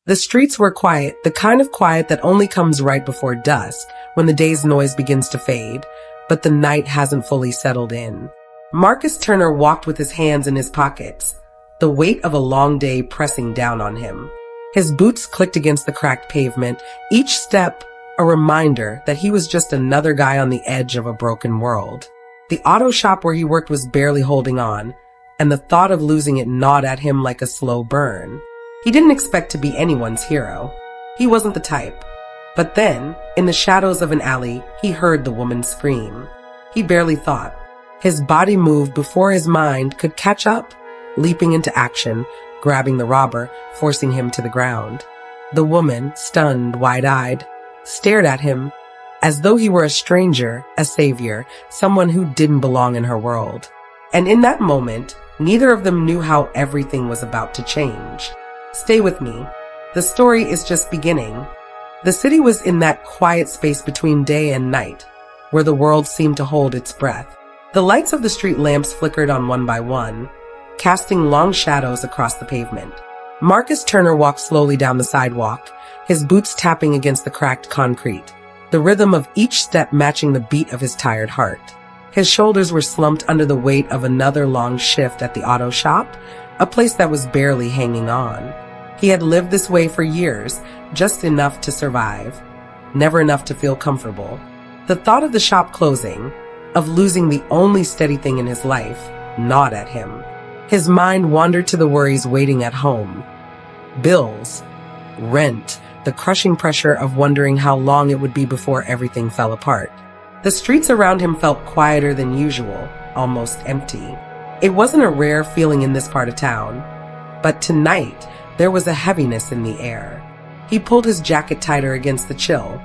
The streets were quiet, the kind of quiet that only comes right before dusk, when the day's noise begins to fade, but the night hasn't fully settled in. Marcus Turner walked with his hands in his pockets, the weight of a long day pressing down on him. His boots clicked against the cracked pavement, each step a reminder that he was just another guy on the edge of a broken world. The auto shop where he worked was barely holding on, and the thought of losing it gnawed at him like a slow burn. He didn't expect to be anyone's hero. He wasn't the type. But then, in the shadows of an alley, he heard the woman scream. He barely thought. His body moved before his mind could catch up, leaping into action, grabbing the robber, forcing him to the ground. The woman, stunned, wide-eyed, stared at him as though he were a stranger, a savior, someone who didn't belong in her world. And in that moment, neither of them knew how everything was about to change. Stay with me. The story is just beginning. The city was in that quiet space between day and night, where the world seemed to hold its breath. The lights of the street lamps flickered on one by one, casting long shadows across the pavement. Marcus Turner walked slowly down the sidewalk, his boots tapping against the cracked concrete, the rhythm of each step matching the beat of his tired heart. His shoulders were slumped under the weight of another long shift at the auto shop, a place that was barely hanging on. He had lived this way for years, just enough to survive, never enough to feel comfortable. The thought of the shop closing, of losing the only steady thing in his life, gnawed at him. His mind wandered to the worries waiting at home. Bills, rent, the crushing pressure of wondering how long it would be before everything fell apart. The streets around him felt quieter than usual, almost empty. It wasn't a rare feeling in this part of town, but tonight there was a heaviness in the air. He pulled his jacket tighter against the chill,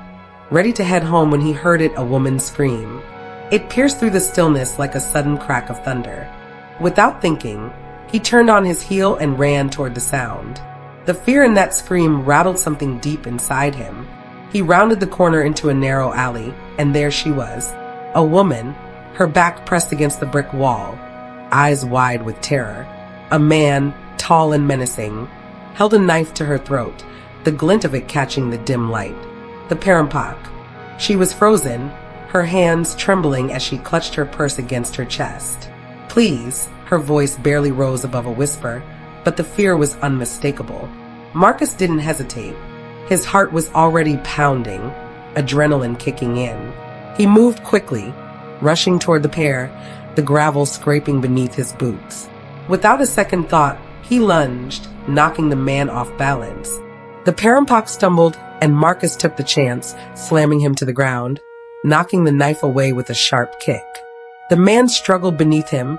ready to head home when he heard a woman scream. It pierced through the stillness like a sudden crack of thunder. Without thinking, he turned on his heel and ran toward the sound. The fear in that scream rattled something deep inside him. He rounded the corner into a narrow alley, and there she was, a woman, her back pressed against the brick wall, eyes wide with terror. A man, tall and menacing, held a knife to her throat, the glint of it catching the dim light. The Parampak. She was frozen, her hands trembling as she clutched her purse against her chest. Please, her voice barely rose above a whisper, but the fear was unmistakable. Marcus didn't hesitate. His heart was already pounding, adrenaline kicking in. He moved quickly, rushing toward the pair, the gravel scraping beneath his boots. Without a second thought, he lunged, knocking the man off balance. The Parampak stumbled, and Marcus took the chance, slamming him to the ground, knocking the knife away with a sharp kick. The man struggled beneath him,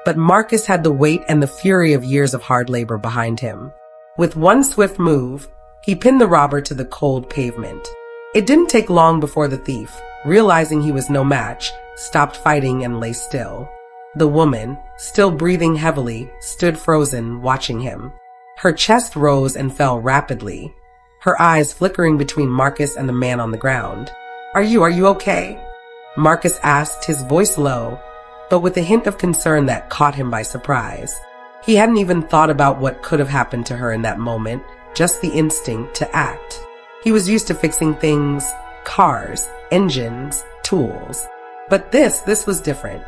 but Marcus had the weight and the fury of years of hard labor behind him. With one swift move, he pinned the robber to the cold pavement. It didn't take long before the thief, realizing he was no match, stopped fighting and lay still. The woman, still breathing heavily, stood frozen, watching him. Her chest rose and fell rapidly, her eyes flickering between Marcus and the man on the ground. Are you okay?" Marcus asked, his voice low, but with a hint of concern that caught him by surprise. He hadn't even thought about what could have happened to her in that moment, just the instinct to act. He was used to fixing things, cars, engines, tools. But this was different.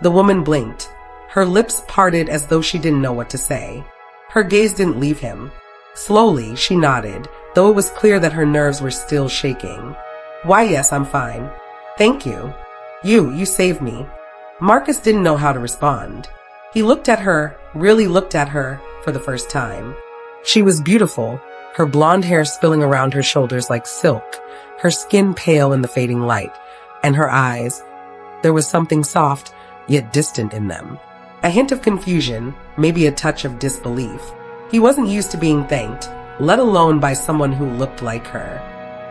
The woman blinked, her lips parted as though she didn't know what to say. Her gaze didn't leave him. Slowly, she nodded, though it was clear that her nerves were still shaking. "Why, yes, I'm fine. Thank you. You saved me." Marcus didn't know how to respond. He looked at her, really looked at her, for the first time. She was beautiful, her blonde hair spilling around her shoulders like silk, her skin pale in the fading light, and her eyes. There was something soft, yet distant in them. A hint of confusion, maybe a touch of disbelief. He wasn't used to being thanked, let alone by someone who looked like her.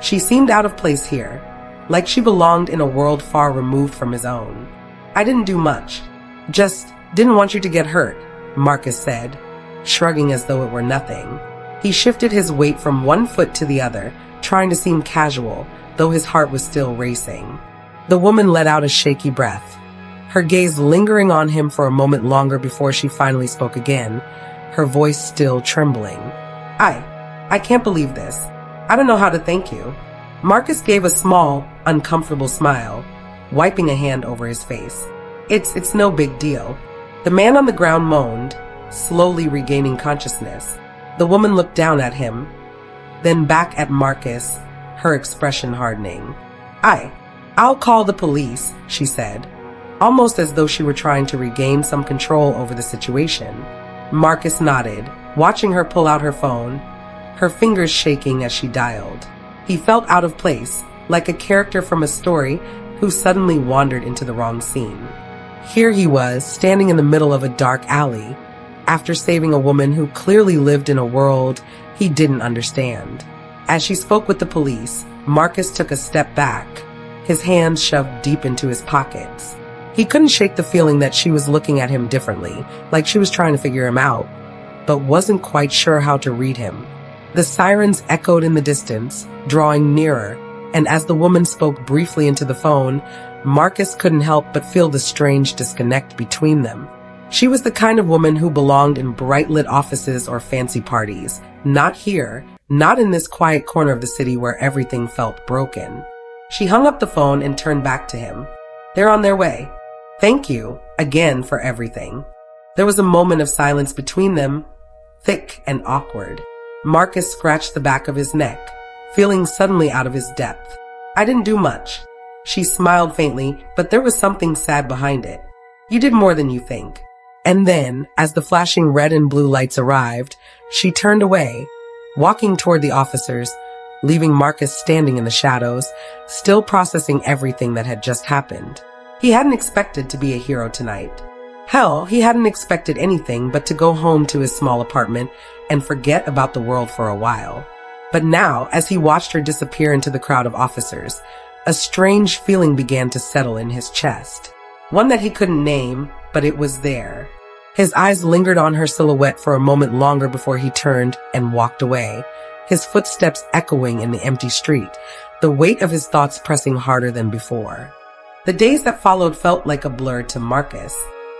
She seemed out of place here, like she belonged in a world far removed from his own. "I didn't do much. Just didn't want you to get hurt," Marcus said, shrugging as though it were nothing. He shifted his weight from one foot to the other, trying to seem casual, though his heart was still racing. The woman let out a shaky breath, her gaze lingering on him for a moment longer before she finally spoke again, her voice still trembling. I can't believe this. I don't know how to thank you. Marcus gave a small, uncomfortable smile, wiping a hand over his face. It's no big deal. The man on the ground moaned, slowly regaining consciousness. The woman looked down at him, then back at Marcus, her expression hardening. I'll call the police, she said, almost as though she were trying to regain some control over the situation. Marcus nodded, watching her pull out her phone, her fingers shaking as she dialed. He felt out of place, like a character from a story who suddenly wandered into the wrong scene. Here he was, standing in the middle of a dark alley, after saving a woman who clearly lived in a world he didn't understand. As she spoke with the police, Marcus took a step back, his hands shoved deep into his pockets. He couldn't shake the feeling that she was looking at him differently, like she was trying to figure him out, but wasn't quite sure how to read him. The sirens echoed in the distance, drawing nearer, and as the woman spoke briefly into the phone, Marcus couldn't help but feel the strange disconnect between them. She was the kind of woman who belonged in bright-lit offices or fancy parties. Not here, not in this quiet corner of the city where everything felt broken. She hung up the phone and turned back to him. They're on their way. Thank you, again, for everything. There was a moment of silence between them, thick and awkward. Marcus scratched the back of his neck, feeling suddenly out of his depth. I didn't do much. She smiled faintly, but there was something sad behind it. You did more than you think. And then, as the flashing red and blue lights arrived, she turned away, walking toward the officers, leaving Marcus standing in the shadows, still processing everything that had just happened. He hadn't expected to be a hero tonight. Hell, he hadn't expected anything but to go home to his small apartment and forget about the world for a while. But now, as he watched her disappear into the crowd of officers, a strange feeling began to settle in his chest. One that he couldn't name, but it was there. His eyes lingered on her silhouette for a moment longer before he turned and walked away, his footsteps echoing in the empty street, the weight of his thoughts pressing harder than before. The days that followed felt like a blur to Marcus.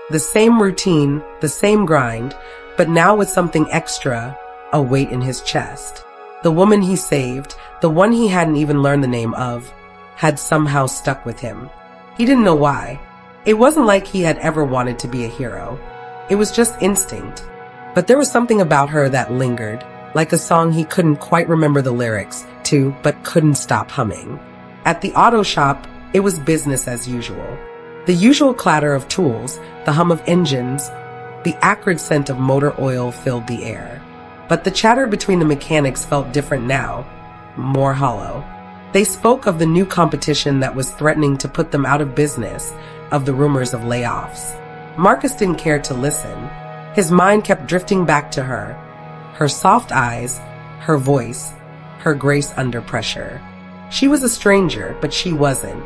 The same routine, the same grind, but now with something extra, a weight in his chest. The woman he saved, the one he hadn't even learned the name of, had somehow stuck with him. He didn't know why. It wasn't like he had ever wanted to be a hero. It was just instinct. But there was something about her that lingered, like a song he couldn't quite remember the lyrics to, but couldn't stop humming. At the auto shop, it was business as usual. The usual clatter of tools, the hum of engines, the acrid scent of motor oil filled the air. But the chatter between the mechanics felt different now, more hollow. They spoke of the new competition that was threatening to put them out of business, of the rumors of layoffs. Marcus didn't care to listen. His mind kept drifting back to her soft eyes, her voice, her grace under pressure. She was a stranger, but she wasn't.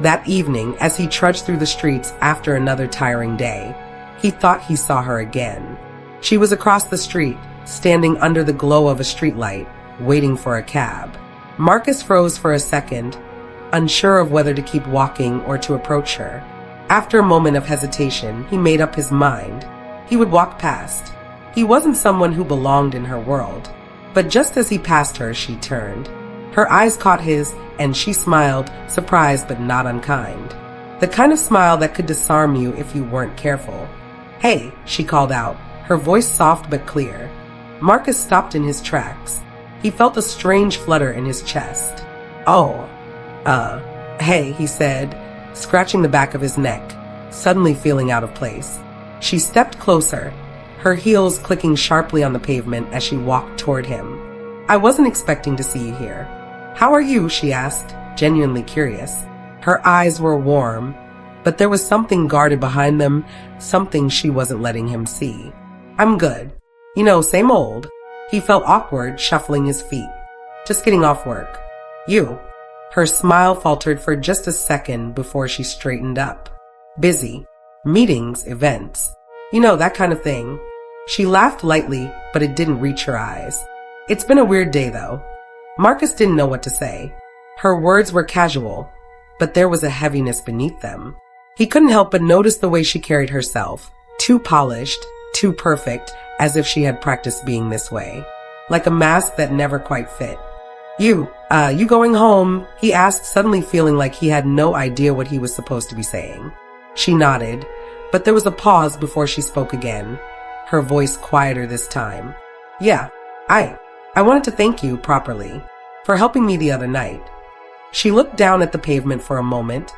That evening, as he trudged through the streets after another tiring day, he thought he saw her again. She was across the street, standing under the glow of a streetlight, waiting for a cab. Marcus froze for a second, unsure of whether to keep walking or to approach her. After a moment of hesitation, he made up his mind. He would walk past. He wasn't someone who belonged in her world. But just as he passed her, she turned. Her eyes caught his, and she smiled, surprised but not unkind. The kind of smile that could disarm you if you weren't careful. "Hey," she called out, her voice soft but clear. Marcus stopped in his tracks. He felt a strange flutter in his chest. Hey, he said, scratching the back of his neck, suddenly feeling out of place. She stepped closer, her heels clicking sharply on the pavement as she walked toward him. "I wasn't expecting to see you here." "How are you?" she asked, genuinely curious. Her eyes were warm, but there was something guarded behind them, something she wasn't letting him see. "I'm good. Same old." He felt awkward, shuffling his feet. "Just getting off work." "You?" Her smile faltered for just a second before she straightened up. "Busy. Meetings, events. That kind of thing." She laughed lightly, but it didn't reach her eyes. "It's been a weird day, though." Marcus didn't know what to say. Her words were casual, but there was a heaviness beneath them. He couldn't help but notice the way she carried herself, too polished, too perfect, as if she had practiced being this way. like a mask that never quite fit. You going home? He asked, suddenly feeling like he had no idea what he was supposed to be saying. She nodded, but there was a pause before she spoke again, her voice quieter this time. Yeah, I wanted to thank you properly for helping me the other night. She looked down at the pavement for a moment,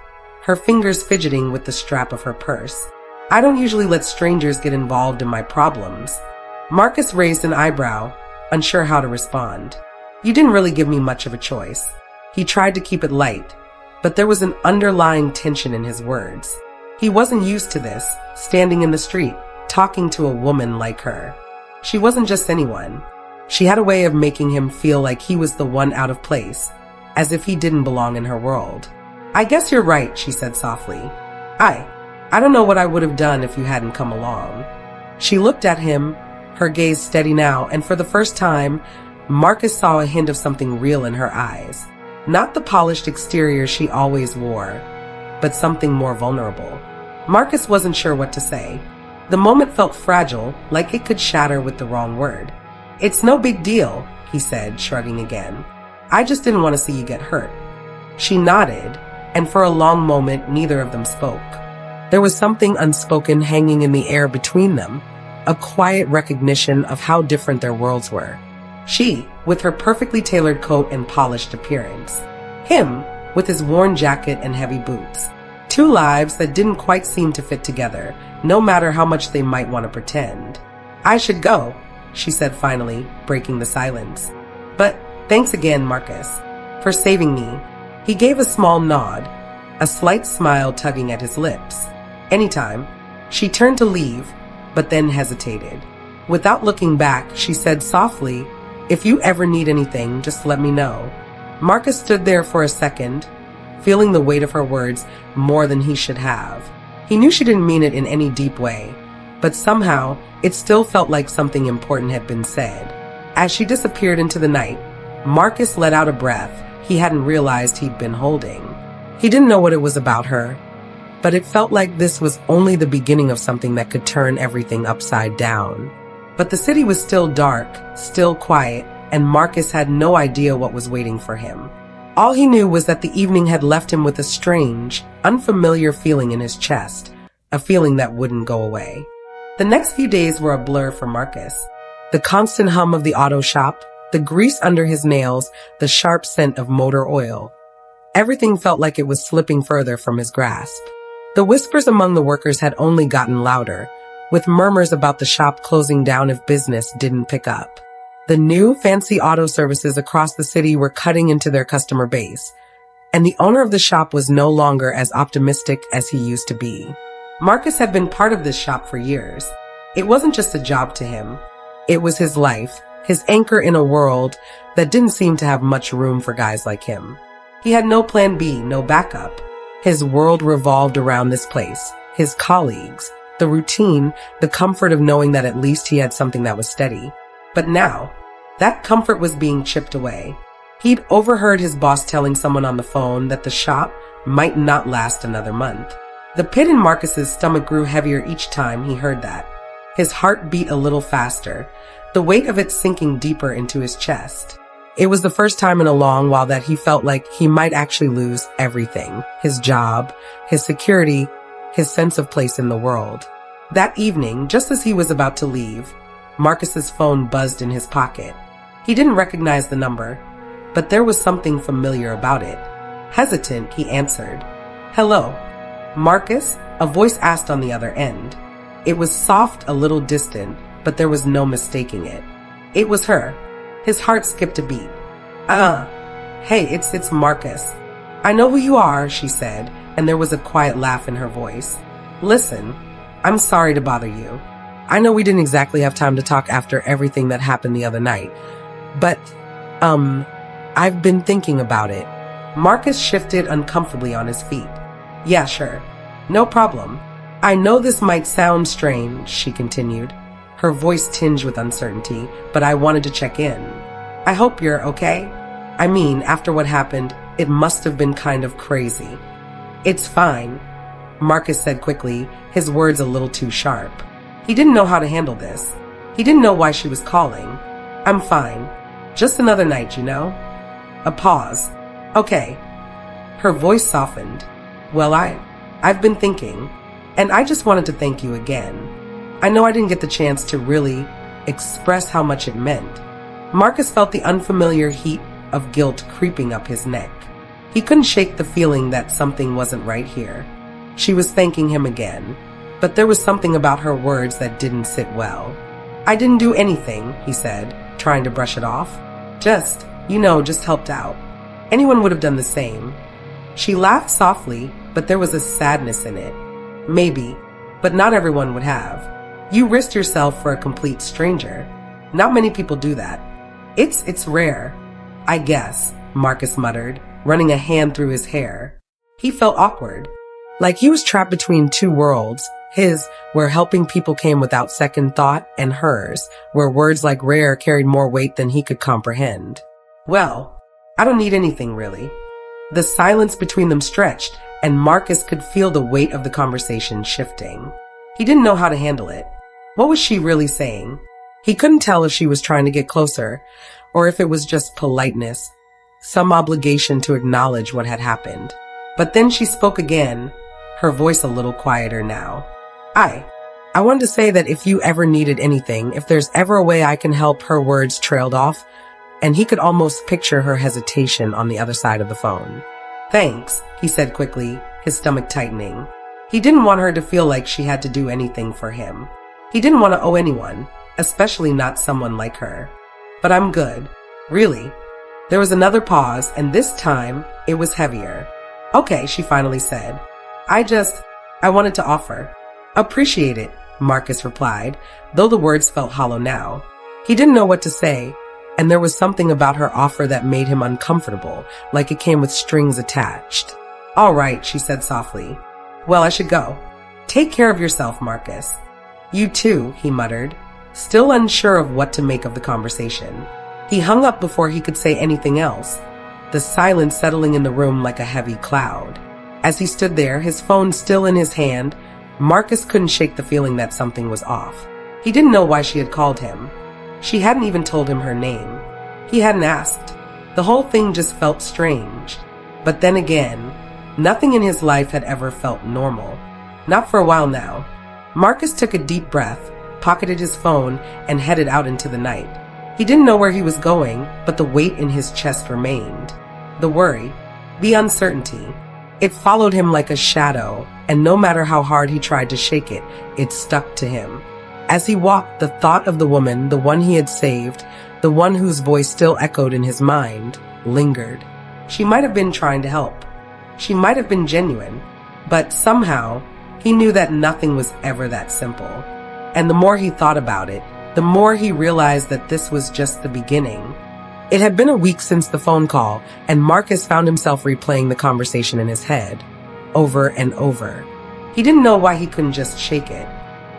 her fingers fidgeting with the strap of her purse. I don't usually let strangers get involved in my problems. Marcus raised an eyebrow, unsure how to respond. You didn't really give me much of a choice. He tried to keep it light, but there was an underlying tension in his words. He wasn't used to this, standing in the street, talking to a woman like her. She wasn't just anyone. She had a way of making him feel like he was the one out of place, as if he didn't belong in her world. I guess you're right, she said softly. I don't know what I would have done if you hadn't come along. She looked at him, her gaze steady now, and for the first time, Marcus saw a hint of something real in her eyes. Not the polished exterior she always wore, but something more vulnerable. Marcus wasn't sure what to say. The moment felt fragile, like it could shatter with the wrong word. It's no big deal, he said, shrugging again. I just didn't want to see you get hurt. She nodded, and for a long moment, neither of them spoke. There was something unspoken hanging in the air between them, a quiet recognition of how different their worlds were. She, with her perfectly tailored coat and polished appearance. Him, with his worn jacket and heavy boots. Two lives that didn't quite seem to fit together, no matter how much they might want to pretend. I should go, she said finally, breaking the silence. But thanks again, Marcus, for saving me. He gave a small nod, a slight smile tugging at his lips. Anytime. She turned to leave, but then hesitated. Without looking back, she said softly, if you ever need anything, just let me know. Marcus stood there for a second, feeling the weight of her words more than he should have. He knew she didn't mean it in any deep way, but somehow it still felt like something important had been said. As she disappeared into the night, Marcus let out a breath he hadn't realized he'd been holding. He didn't know what it was about her, but it felt like this was only the beginning of something that could turn everything upside down. But the city was still dark, still quiet, and Marcus had no idea what was waiting for him. All he knew was that the evening had left him with a strange, unfamiliar feeling in his chest, a feeling that wouldn't go away. The next few days were a blur for Marcus. The constant hum of the auto shop, the grease under his nails, the sharp scent of motor oil. Everything felt like it was slipping further from his grasp. The whispers among the workers had only gotten louder, with murmurs about the shop closing down if business didn't pick up. The new, fancy auto services across the city were cutting into their customer base, and the owner of the shop was no longer as optimistic as he used to be. Marcus had been part of this shop for years. It wasn't just a job to him. It was his life, his anchor in a world that didn't seem to have much room for guys like him. He had no plan B, no backup. His world revolved around this place, his colleagues, the routine, the comfort of knowing that at least he had something that was steady. But now, that comfort was being chipped away. He'd overheard his boss telling someone on the phone that the shop might not last another month. The pit in Marcus's stomach grew heavier each time he heard that. His heart beat a little faster, the weight of it sinking deeper into his chest. It was the first time in a long while that he felt like he might actually lose everything. His job, his security, his sense of place in the world. That evening, just as he was about to leave, Marcus's phone buzzed in his pocket. He didn't recognize the number, but there was something familiar about it. Hesitant, he answered. Hello, Marcus? A voice asked on the other end. It was soft, a little distant, but there was no mistaking it. It was her. His heart skipped a beat. Hey, it's Marcus. I know who you are, she said, and there was a quiet laugh in her voice. Listen, I'm sorry to bother you. I know we didn't exactly have time to talk after everything that happened the other night, but, I've been thinking about it. Marcus shifted uncomfortably on his feet. Yeah, sure. No problem. I know this might sound strange, she continued, her voice tinged with uncertainty, but I wanted to check in. I hope you're okay. I mean, after what happened, it must have been kind of crazy. It's fine, Marcus said quickly, his words a little too sharp. He didn't know how to handle this. He didn't know why she was calling. I'm fine. Just another night, you know? A pause. Okay. Her voice softened. Well, I've been thinking, and I just wanted to thank you again. I know I didn't get the chance to really express how much it meant. Marcus felt the unfamiliar heat of guilt creeping up his neck. He couldn't shake the feeling that something wasn't right here. She was thanking him again, but there was something about her words that didn't sit well. I didn't do anything, he said, trying to brush it off. Just helped out. Anyone would have done the same. She laughed softly, but there was a sadness in it. Maybe, but not everyone would have. You risked yourself for a complete stranger. Not many people do that. It's rare. I guess, Marcus muttered, running a hand through his hair. He felt awkward, like he was trapped between two worlds. His, where helping people came without second thought, and hers, where words like rare carried more weight than he could comprehend. Well, I don't need anything really. The silence between them stretched, and Marcus could feel the weight of the conversation shifting. He didn't know how to handle it. What was she really saying? He couldn't tell if she was trying to get closer, or if it was just politeness, some obligation to acknowledge what had happened. But then she spoke again, her voice a little quieter now. I wanted to say that if you ever needed anything, if there's ever a way I can help. Her words trailed off, and he could almost picture her hesitation on the other side of the phone. Thanks, he said quickly, his stomach tightening. He didn't want her to feel like she had to do anything for him. He didn't want to owe anyone, especially not someone like her. But I'm good. Really. There was another pause, and this time, it was heavier. Okay, she finally said. I wanted to offer. Appreciate it, Marcus replied, though the words felt hollow now. He didn't know what to say, and there was something about her offer that made him uncomfortable, like it came with strings attached. All right, she said softly. Well, I should go. Take care of yourself, Marcus. You too, he muttered, still unsure of what to make of the conversation. He hung up before he could say anything else, the silence settling in the room like a heavy cloud. As he stood there, his phone still in his hand, Marcus couldn't shake the feeling that something was off. He didn't know why she had called him. She hadn't even told him her name. He hadn't asked. The whole thing just felt strange. But then again, nothing in his life had ever felt normal. Not for a while now. Marcus took a deep breath, pocketed his phone, and headed out into the night. He didn't know where he was going, but the weight in his chest remained. The worry, the uncertainty. It followed him like a shadow, and no matter how hard he tried to shake it, it stuck to him. As he walked, the thought of the woman, the one he had saved, the one whose voice still echoed in his mind, lingered. She might have been trying to help. She might have been genuine, but somehow, he knew that nothing was ever that simple. And the more he thought about it, the more he realized that this was just the beginning. It had been a week since the phone call, and Marcus found himself replaying the conversation in his head, over and over. He didn't know why he couldn't just shake it.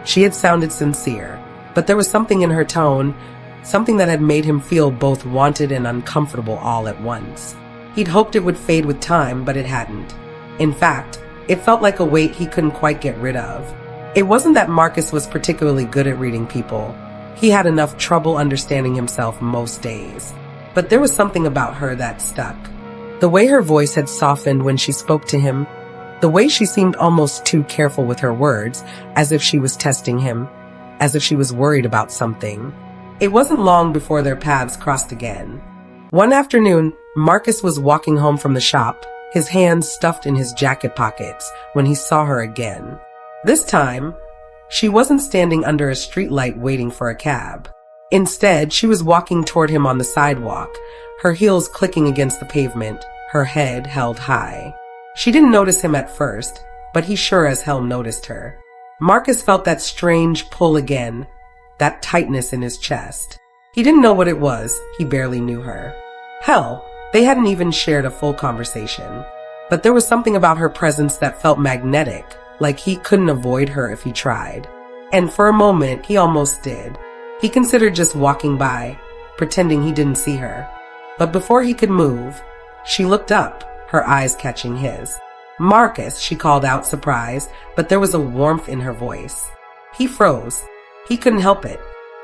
She had sounded sincere, but there was something in her tone, something that had made him feel both wanted and uncomfortable all at once. He'd hoped it would fade with time, but it hadn't. In fact, it felt like a weight he couldn't quite get rid of. It wasn't that Marcus was particularly good at reading people. He had enough trouble understanding himself most days. But there was something about her that stuck. The way her voice had softened when she spoke to him, the way she seemed almost too careful with her words, as if she was testing him, as if she was worried about something. It wasn't long before their paths crossed again. One afternoon, Marcus was walking home from the shop, his hands stuffed in his jacket pockets, when he saw her again. This time, she wasn't standing under a streetlight waiting for a cab. Instead, she was walking toward him on the sidewalk, her heels clicking against the pavement, her head held high. She didn't notice him at first, but he sure as hell noticed her. Marcus felt that strange pull again, that tightness in his chest. He didn't know what it was, he barely knew her. Hell, they hadn't even shared a full conversation. But there was something about her presence that felt magnetic, like he couldn't avoid her if he tried. And for a moment, he almost did. He considered just walking by, pretending he didn't see her. But before he could move, she looked up, her eyes catching his. "Marcus," she called out, surprised, but there was a warmth in her voice. He froze. He couldn't help it.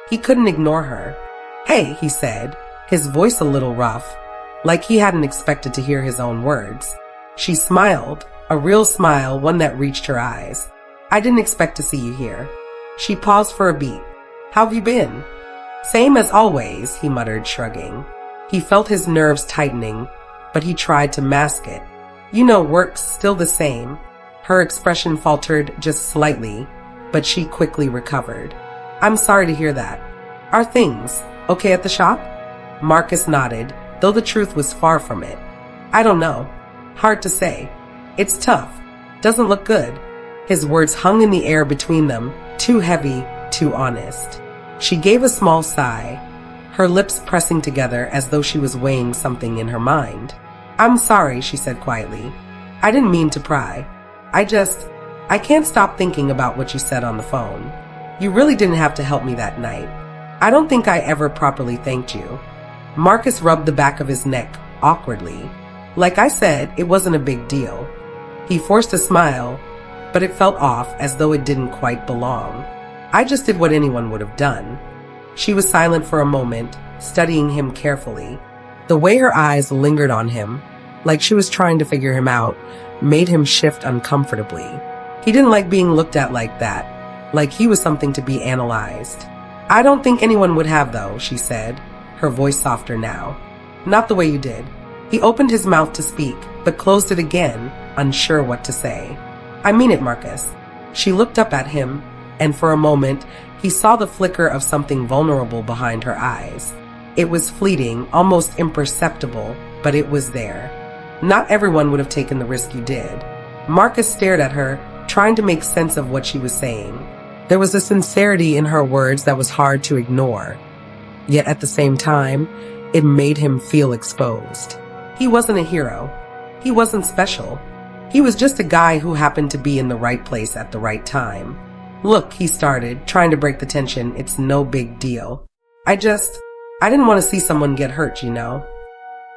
He couldn't ignore her. "Hey," he said, his voice a little rough, like he hadn't expected to hear his own words. She smiled, a real smile, one that reached her eyes. "I didn't expect to see you here." She paused for a beat. "How have you been?" "Same as always," he muttered, shrugging. He felt his nerves tightening, but he tried to mask it. "You know, work's still the same." Her expression faltered just slightly, but she quickly recovered. "I'm sorry to hear that. Are things okay at the shop?" Marcus nodded, though the truth was far from it. "I don't know. Hard to say. It's tough. Doesn't look good." His words hung in the air between them, too heavy, too honest. She gave a small sigh, her lips pressing together as though she was weighing something in her mind. "I'm sorry," she said quietly. "I didn't mean to pry. I can't stop thinking about what you said on the phone. You really didn't have to help me that night. I don't think I ever properly thanked you." Marcus rubbed the back of his neck awkwardly. "Like I said, it wasn't a big deal." He forced a smile, but it felt off, as though it didn't quite belong. "I just did what anyone would have done." She was silent for a moment, studying him carefully. The way her eyes lingered on him, like she was trying to figure him out, made him shift uncomfortably. He didn't like being looked at like that, like he was something to be analyzed. "I don't think anyone would have, though," she said, her voice softer now. "Not the way you did." He opened his mouth to speak, but closed it again, unsure what to say. "I mean it, Marcus." She looked up at him, and for a moment, he saw the flicker of something vulnerable behind her eyes. It was fleeting, almost imperceptible, but it was there. "Not everyone would have taken the risk you did." Marcus stared at her, trying to make sense of what she was saying. There was a sincerity in her words that was hard to ignore. Yet at the same time, it made him feel exposed. He wasn't a hero. He wasn't special. He was just a guy who happened to be in the right place at the right time. "Look," he started, trying to break the tension, "it's no big deal. I didn't want to see someone get hurt, you know."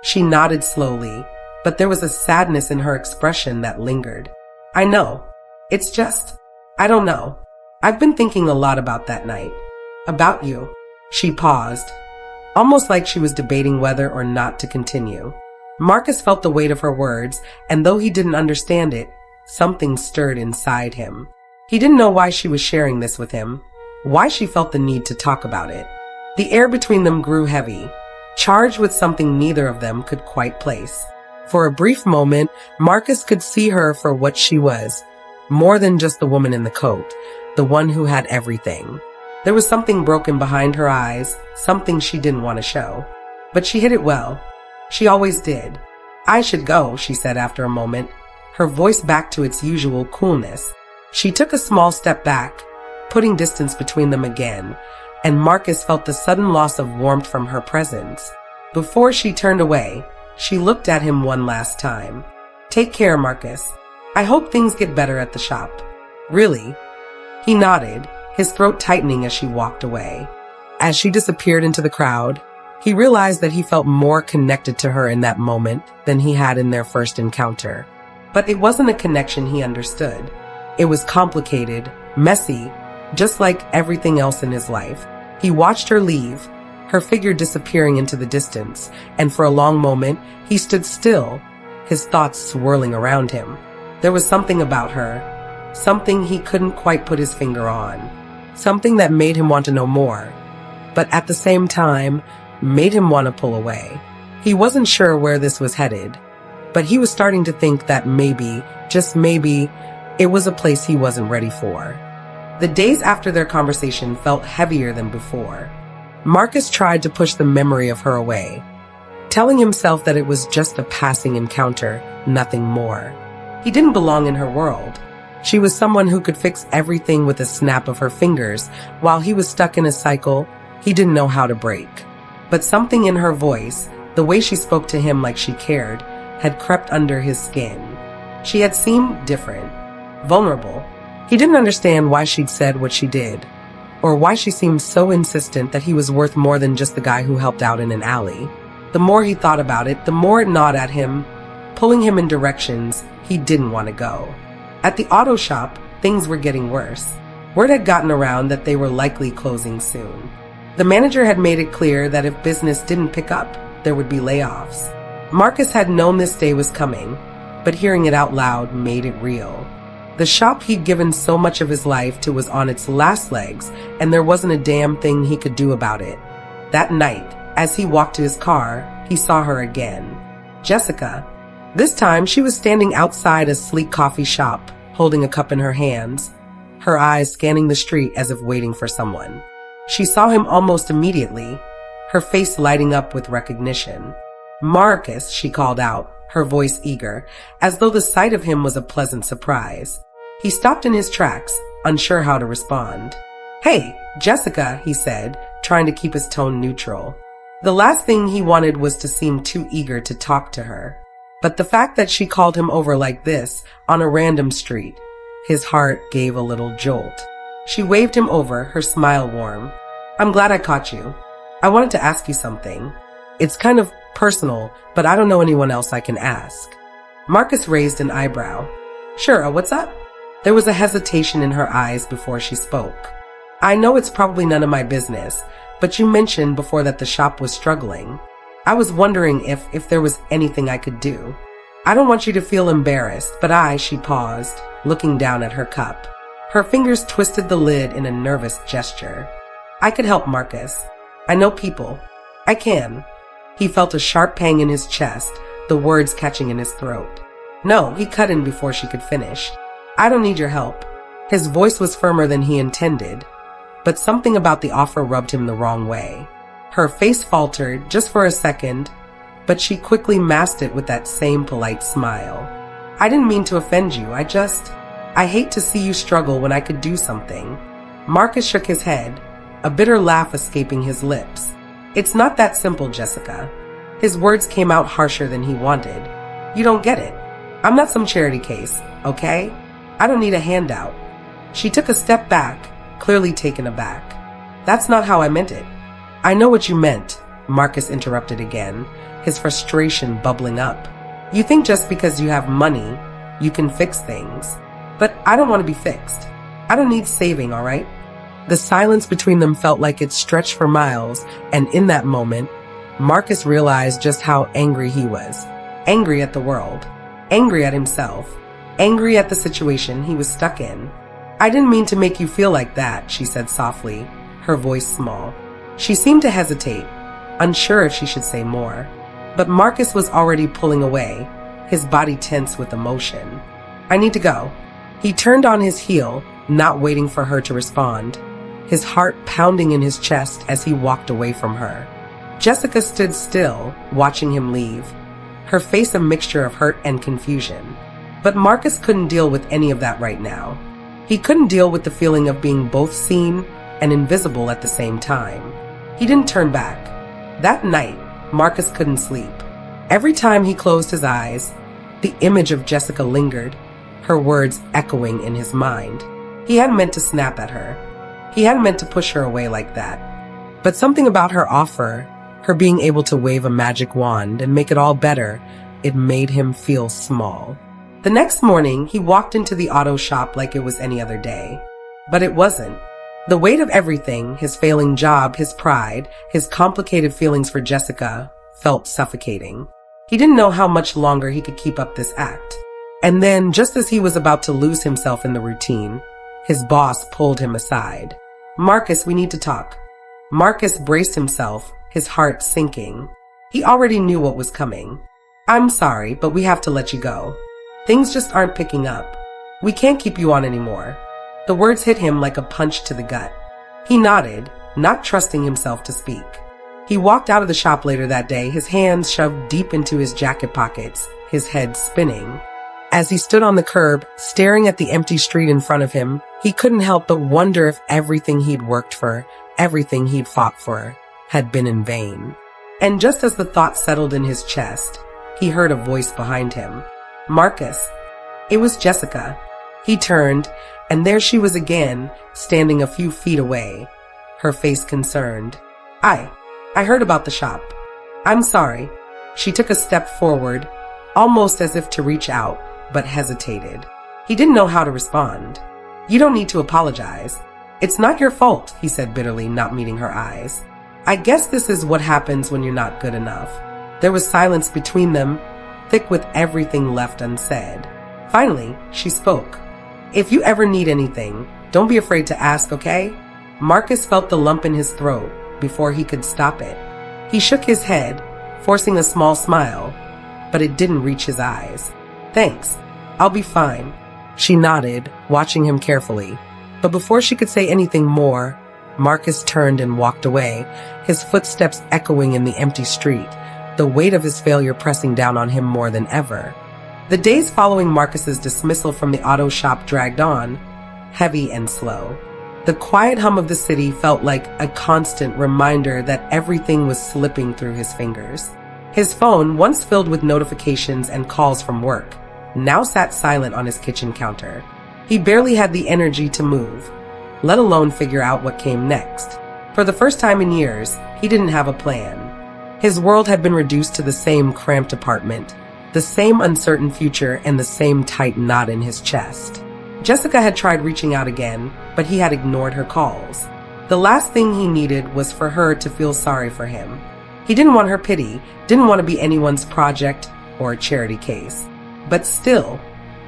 She nodded slowly, but there was a sadness in her expression that lingered. "I know. It's just, I don't know. I've been thinking a lot about that night. About you." She paused, almost like she was debating whether or not to continue. Marcus felt the weight of her words, and though he didn't understand it, something stirred inside him. He didn't know why she was sharing this with him, why she felt the need to talk about it. The air between them grew heavy, charged with something neither of them could quite place. For a brief moment, Marcus could see her for what she was, more than just the woman in the coat, the one who had everything. There was something broken behind her eyes, something she didn't want to show. But she hid it well. She always did. "I should go," she said after a moment, her voice back to its usual coolness. She took a small step back, putting distance between them again, and Marcus felt the sudden loss of warmth from her presence. Before she turned away, she looked at him one last time. "Take care, Marcus. I hope things get better at the shop." "Really?" He nodded, his throat tightening as she walked away. As she disappeared into the crowd, he realized that he felt more connected to her in that moment than he had in their first encounter. But it wasn't a connection he understood. It was complicated, messy, just like everything else in his life. He watched her leave, her figure disappearing into the distance, and for a long moment, he stood still, his thoughts swirling around him. There was something about her, something he couldn't quite put his finger on, something that made him want to know more, but at the same time, made him want to pull away. He wasn't sure where this was headed, but he was starting to think that maybe, just maybe, it was a place he wasn't ready for. The days after their conversation felt heavier than before. Marcus tried to push the memory of her away, telling himself that it was just a passing encounter, nothing more. He didn't belong in her world. She was someone who could fix everything with a snap of her fingers, while he was stuck in a cycle he didn't know how to break. But something in her voice, the way she spoke to him like she cared, had crept under his skin. She had seemed different, vulnerable. He didn't understand why she'd said what she did, or why she seemed so insistent that he was worth more than just the guy who helped out in an alley. The more he thought about it, the more it gnawed at him, pulling him in directions he didn't want to go. At the auto shop, things were getting worse. Word had gotten around that they were likely closing soon. The manager had made it clear that if business didn't pick up, there would be layoffs. Marcus had known this day was coming, but hearing it out loud made it real. The shop he'd given so much of his life to was on its last legs, and there wasn't a damn thing he could do about it. That night, as he walked to his car, he saw her again. Jessica. This time, she was standing outside a sleek coffee shop, holding a cup in her hands, her eyes scanning the street as if waiting for someone. She saw him almost immediately, her face lighting up with recognition. "Marcus," she called out, her voice eager, as though the sight of him was a pleasant surprise. He stopped in his tracks, unsure how to respond. "Hey, Jessica," he said, trying to keep his tone neutral. The last thing he wanted was to seem too eager to talk to her. But the fact that she called him over like this, on a random street, his heart gave a little jolt. She waved him over, her smile warm. "I'm glad I caught you. I wanted to ask you something. It's kind of personal, but I don't know anyone else I can ask." Marcus raised an eyebrow. "Sure, what's up?" There was a hesitation in her eyes before she spoke. "I know it's probably none of my business, but you mentioned before that the shop was struggling. I was wondering if there was anything I could do. I don't want you to feel embarrassed, but she paused, looking down at her cup. Her fingers twisted the lid in a nervous gesture. "I could help, Marcus. I know people. I can." He felt a sharp pang in his chest, the words catching in his throat. "No," he cut in before she could finish. "I don't need your help." His voice was firmer than he intended, but something about the offer rubbed him the wrong way. Her face faltered just for a second, but she quickly masked it with that same polite smile. "I didn't mean to offend you. I hate to see you struggle when I could do something." Marcus shook his head, a bitter laugh escaping his lips. "It's not that simple, Jessica." His words came out harsher than he wanted. "You don't get it. I'm not some charity case, okay? I don't need a handout." She took a step back, clearly taken aback. "That's not how I meant it." "I know what you meant," Marcus interrupted again, his frustration bubbling up. "You think just because you have money, you can fix things. But I don't want to be fixed. I don't need saving, all right?" The silence between them felt like it stretched for miles, and in that moment, Marcus realized just how angry he was. Angry at the world. Angry at himself. Angry at the situation he was stuck in. "I didn't mean to make you feel like that," she said softly, her voice small. She seemed to hesitate, unsure if she should say more. But Marcus was already pulling away, his body tense with emotion. "I need to go." He turned on his heel, not waiting for her to respond, his heart pounding in his chest as he walked away from her. Jessica stood still, watching him leave, her face a mixture of hurt and confusion. But Marcus couldn't deal with any of that right now. He couldn't deal with the feeling of being both seen and invisible at the same time. He didn't turn back. That night, Marcus couldn't sleep. Every time he closed his eyes, the image of Jessica lingered, her words echoing in his mind. He hadn't meant to snap at her. He hadn't meant to push her away like that. But something about her offer, her being able to wave a magic wand and make it all better, it made him feel small. The next morning, he walked into the auto shop like it was any other day. But it wasn't. The weight of everything, his failing job, his pride, his complicated feelings for Jessica, felt suffocating. He didn't know how much longer he could keep up this act. And then, just as he was about to lose himself in the routine, his boss pulled him aside. "Marcus, we need to talk." Marcus braced himself, his heart sinking. He already knew what was coming. "I'm sorry, but we have to let you go. Things just aren't picking up. We can't keep you on anymore." The words hit him like a punch to the gut. He nodded, not trusting himself to speak. He walked out of the shop later that day, his hands shoved deep into his jacket pockets, his head spinning. As he stood on the curb, staring at the empty street in front of him, he couldn't help but wonder if everything he'd worked for, everything he'd fought for, had been in vain. And just as the thought settled in his chest, he heard a voice behind him. "Marcus." It was Jessica. He turned, and there she was again, standing a few feet away, her face concerned. I heard about the shop. I'm sorry." She took a step forward, almost as if to reach out, but hesitated. He didn't know how to respond. "You don't need to apologize. It's not your fault, he said bitterly, not meeting her eyes. I guess this is what happens when you're not good enough. There was silence between them, thick with everything left unsaid. Finally, she spoke. If you ever need anything, don't be afraid to ask, okay? Marcus felt the lump in his throat before he could stop it. He shook his head, forcing a small smile, but it didn't reach his eyes. Thanks. I'll be fine. She nodded, watching him carefully. But before she could say anything more, Marcus turned and walked away, his footsteps echoing in the empty street, the weight of his failure pressing down on him more than ever. The days following Marcus's dismissal from the auto shop dragged on, heavy and slow. The quiet hum of the city felt like a constant reminder that everything was slipping through his fingers. His phone, once filled with notifications and calls from work, now sat silent on his kitchen counter. He barely had the energy to move, let alone figure out what came next. For the first time in years, he didn't have a plan. His world had been reduced to the same cramped apartment, the same uncertain future, and the same tight knot in his chest. Jessica had tried reaching out again, but he had ignored her calls. The last thing he needed was for her to feel sorry for him. He didn't want her pity, didn't want to be anyone's project or a charity case. But still,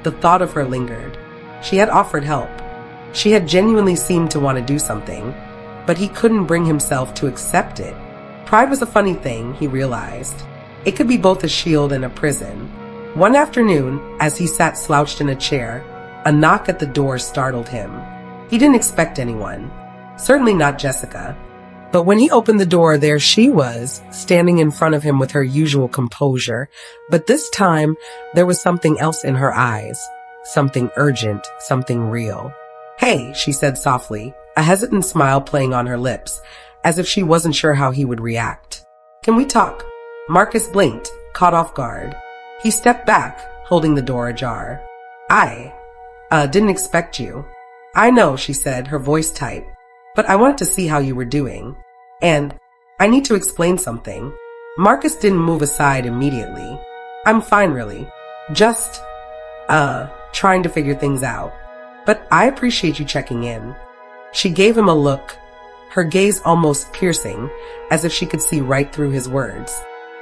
the thought of her lingered. She had offered help. She had genuinely seemed to want to do something, but he couldn't bring himself to accept it. Pride was a funny thing, he realized. It could be both a shield and a prison. One afternoon, as he sat slouched in a chair, a knock at the door startled him. He didn't expect anyone, certainly not Jessica. But when he opened the door, there she was, standing in front of him with her usual composure. But this time, there was something else in her eyes. Something urgent, something real. Hey, she said softly, a hesitant smile playing on her lips, as if she wasn't sure how he would react. Can we talk? Marcus blinked, caught off guard. He stepped back, holding the door ajar. I didn't expect you. I know, she said, her voice tight, but I wanted to see how you were doing. And I need to explain something. Marcus didn't move aside immediately. I'm fine, really. Just, trying to figure things out. But I appreciate you checking in. She gave him a look, her gaze almost piercing, as if she could see right through his words.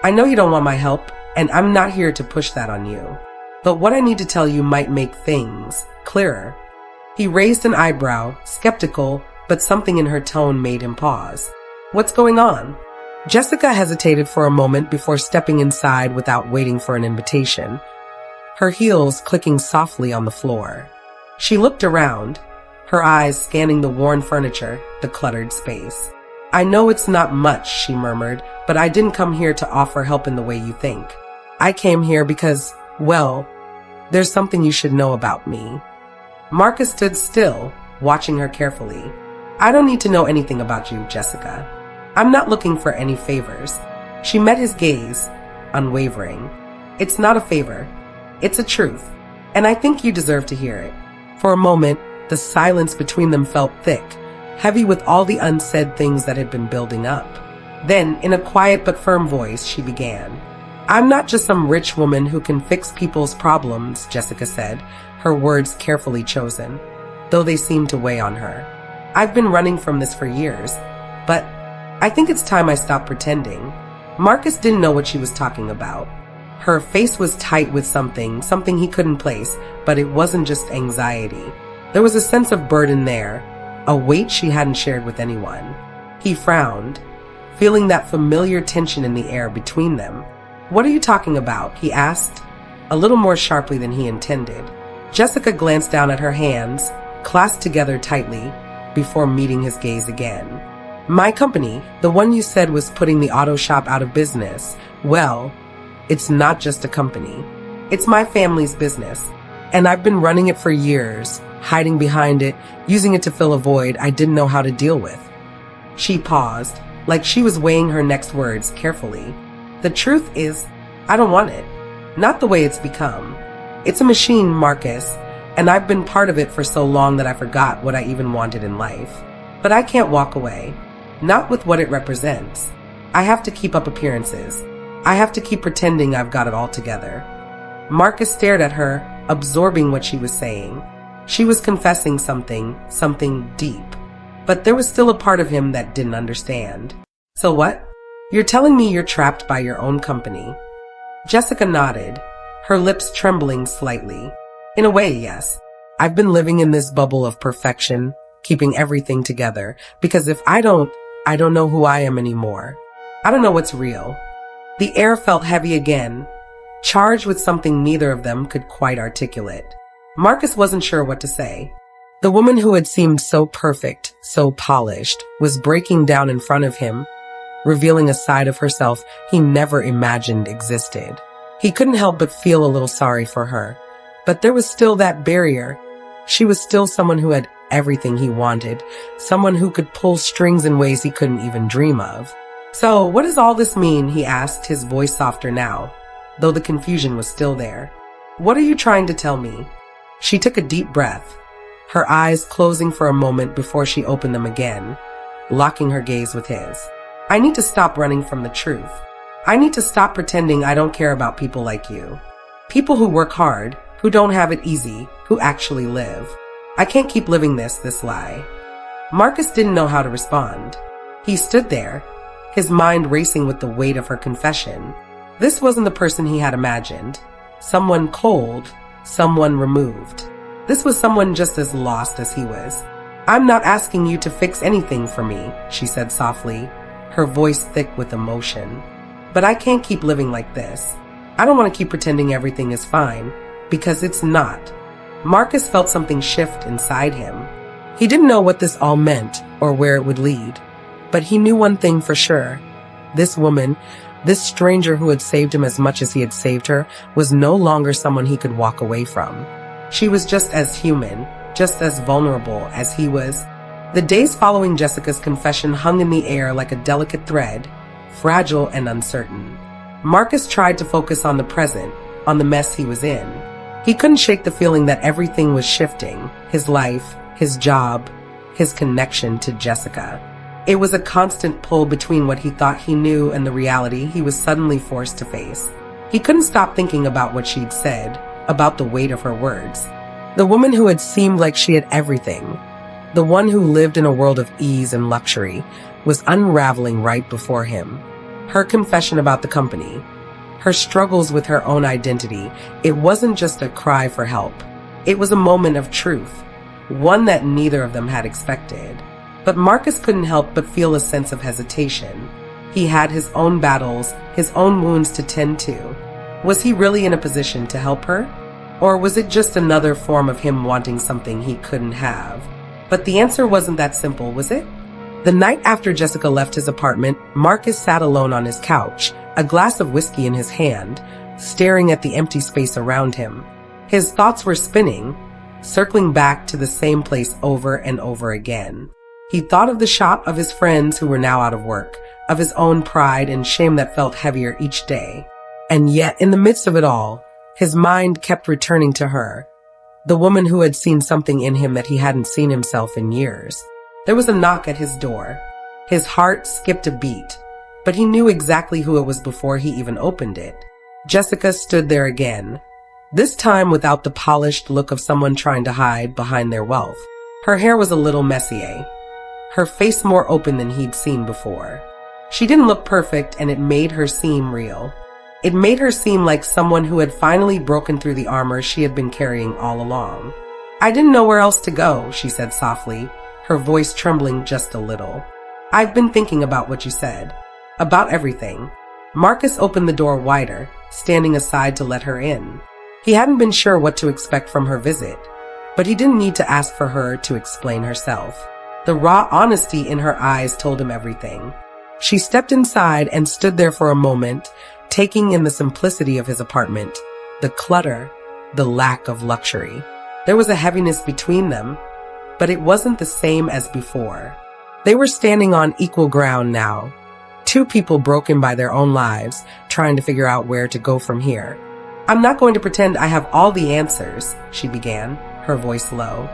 I know you don't want my help, and I'm not here to push that on you. But what I need to tell you might make things clearer. He raised an eyebrow, skeptical, but something in her tone made him pause. What's going on? Jessica hesitated for a moment before stepping inside without waiting for an invitation, her heels clicking softly on the floor. She looked around, her eyes scanning the worn furniture, the cluttered space. I know it's not much, she murmured, but I didn't come here to offer help in the way you think. I came here because, well, there's something you should know about me. Marcus stood still, watching her carefully. I don't need to know anything about you, Jessica. I'm not looking for any favors. She met his gaze, unwavering. It's not a favor. It's a truth, and I think you deserve to hear it. For a moment, the silence between them felt thick, heavy with all the unsaid things that had been building up. Then, in a quiet but firm voice, she began. I'm not just some rich woman who can fix people's problems, Jessica said, her words carefully chosen, though they seemed to weigh on her. I've been running from this for years, but I think it's time I stopped pretending. Marcus didn't know what she was talking about. Her face was tight with something he couldn't place, but it wasn't just anxiety. There was a sense of burden there, a weight she hadn't shared with anyone. He frowned, feeling that familiar tension in the air between them. What are you talking about? He asked, a little more sharply than he intended. Jessica glanced down at her hands, clasped together tightly, before meeting his gaze again. My company, the one you said was putting the auto shop out of business, well, it's not just a company. It's my family's business, and I've been running it for years, hiding behind it, using it to fill a void I didn't know how to deal with. She paused, like she was weighing her next words carefully. The truth is, I don't want it. Not the way it's become. It's a machine, Marcus, and I've been part of it for so long that I forgot what I even wanted in life. But I can't walk away. Not with what it represents. I have to keep up appearances. I have to keep pretending I've got it all together. Marcus stared at her, absorbing what she was saying. She was confessing something deep. but there was still a part of him that didn't understand. So what? You're telling me you're trapped by your own company? Jessica nodded, her lips trembling slightly. In a way, yes. I've been living in this bubble of perfection, keeping everything together, because if I don't know who I am anymore. I don't know what's real. The air felt heavy again, charged with something neither of them could quite articulate. Marcus wasn't sure what to say. The woman who had seemed so perfect, so polished, was breaking down in front of him, revealing a side of herself he never imagined existed. He couldn't help but feel a little sorry for her. But there was still that barrier. She was still someone who had everything he wanted, someone who could pull strings in ways he couldn't even dream of. So, what does all this mean? He asked, his voice softer now, though the confusion was still there. What are you trying to tell me? She took a deep breath, her eyes closing for a moment before she opened them again, locking her gaze with his. I need to stop running from the truth. I need to stop pretending I don't care about people like you. People who work hard, who don't have it easy, who actually live. I can't keep living this lie. Marcus didn't know how to respond. He stood there, his mind racing with the weight of her confession. This wasn't the person he had imagined. Someone cold, someone removed. This was someone just as lost as he was. I'm not asking you to fix anything for me, she said softly, her voice thick with emotion. But I can't keep living like this. I don't want to keep pretending everything is fine, because it's not. Marcus felt something shift inside him. He didn't know what this all meant or where it would lead, but he knew one thing for sure. This woman, this stranger who had saved him as much as he had saved her, was no longer someone he could walk away from. She was just as human, just as vulnerable as he was. The days following Jessica's confession hung in the air like a delicate thread, fragile and uncertain. Marcus tried to focus on the present, on the mess he was in. He couldn't shake the feeling that everything was shifting, his life, his job, his connection to Jessica. It was a constant pull between what he thought he knew and the reality he was suddenly forced to face. He couldn't stop thinking about what she'd said, about the weight of her words. The woman who had seemed like she had everything, the one who lived in a world of ease and luxury, was unraveling right before him. Her confession about the company, her struggles with her own identity, it wasn't just a cry for help. It was a moment of truth, one that neither of them had expected. But Marcus couldn't help but feel a sense of hesitation. He had his own battles, his own wounds to tend to. Was he really in a position to help her? Or was it just another form of him wanting something he couldn't have? But the answer wasn't that simple, was it? The night after Jessica left his apartment, Marcus sat alone on his couch, a glass of whiskey in his hand, staring at the empty space around him. His thoughts were spinning, circling back to the same place over and over again. He thought of the shop, of his friends who were now out of work, of his own pride and shame that felt heavier each day. And yet, in the midst of it all, his mind kept returning to her, the woman who had seen something in him that he hadn't seen himself in years. There was a knock at his door. His heart skipped a beat, but he knew exactly who it was before he even opened it. Jessica stood there again, this time without the polished look of someone trying to hide behind their wealth. Her hair was a little messy, her face more open than he'd seen before. She didn't look perfect, and it made her seem real. It made her seem like someone who had finally broken through the armor she had been carrying all along. I didn't know where else to go, she said softly, her voice trembling just a little. I've been thinking about what you said. About everything. Marcus opened the door wider, standing aside to let her in. He hadn't been sure what to expect from her visit, but he didn't need to ask for her to explain herself. The raw honesty in her eyes told him everything. She stepped inside and stood there for a moment, taking in the simplicity of his apartment, the clutter, the lack of luxury. There was a heaviness between them, but it wasn't the same as before. They were standing on equal ground now, two people broken by their own lives, trying to figure out where to go from here. I'm not going to pretend I have all the answers, she began, her voice low.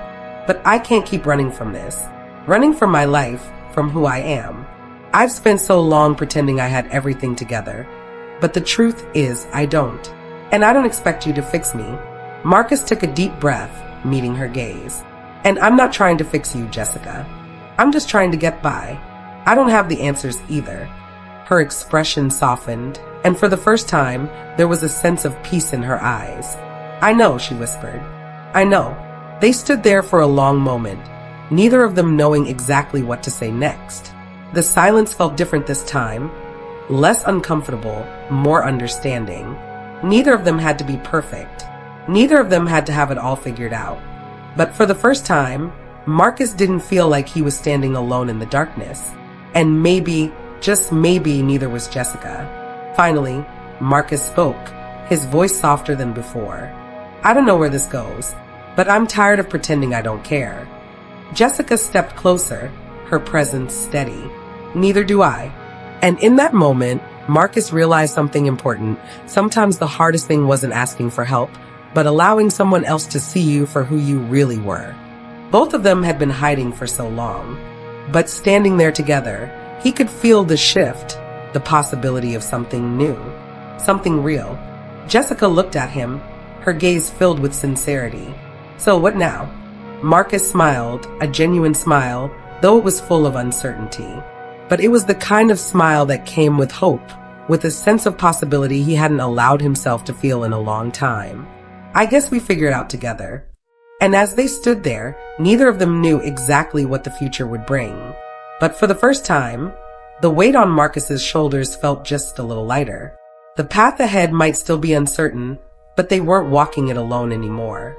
But I can't keep running from this. Running from my life, from who I am. I've spent so long pretending I had everything together. But the truth is, I don't. And I don't expect you to fix me. Marcus took a deep breath, meeting her gaze. And I'm not trying to fix you, Jessica. I'm just trying to get by. I don't have the answers either. Her expression softened, and for the first time, there was a sense of peace in her eyes. I know, she whispered. I know. They stood there for a long moment, neither of them knowing exactly what to say next. The silence felt different this time, less uncomfortable, more understanding. Neither of them had to be perfect. Neither of them had to have it all figured out. But for the first time, Marcus didn't feel like he was standing alone in the darkness. And maybe, just maybe, neither was Jessica. Finally, Marcus spoke, his voice softer than before. I don't know where this goes, but I'm tired of pretending I don't care. Jessica stepped closer, her presence steady. Neither do I. And in that moment, Marcus realized something important. Sometimes the hardest thing wasn't asking for help, but allowing someone else to see you for who you really were. Both of them had been hiding for so long. But standing there together, he could feel the shift, the possibility of something new, something real. Jessica looked at him, her gaze filled with sincerity. So what now? Marcus smiled, a genuine smile, though it was full of uncertainty. But it was the kind of smile that came with hope, with a sense of possibility he hadn't allowed himself to feel in a long time. I guess we figure it out together. And as they stood there, neither of them knew exactly what the future would bring. But for the first time, the weight on Marcus's shoulders felt just a little lighter. The path ahead might still be uncertain, but they weren't walking it alone anymore.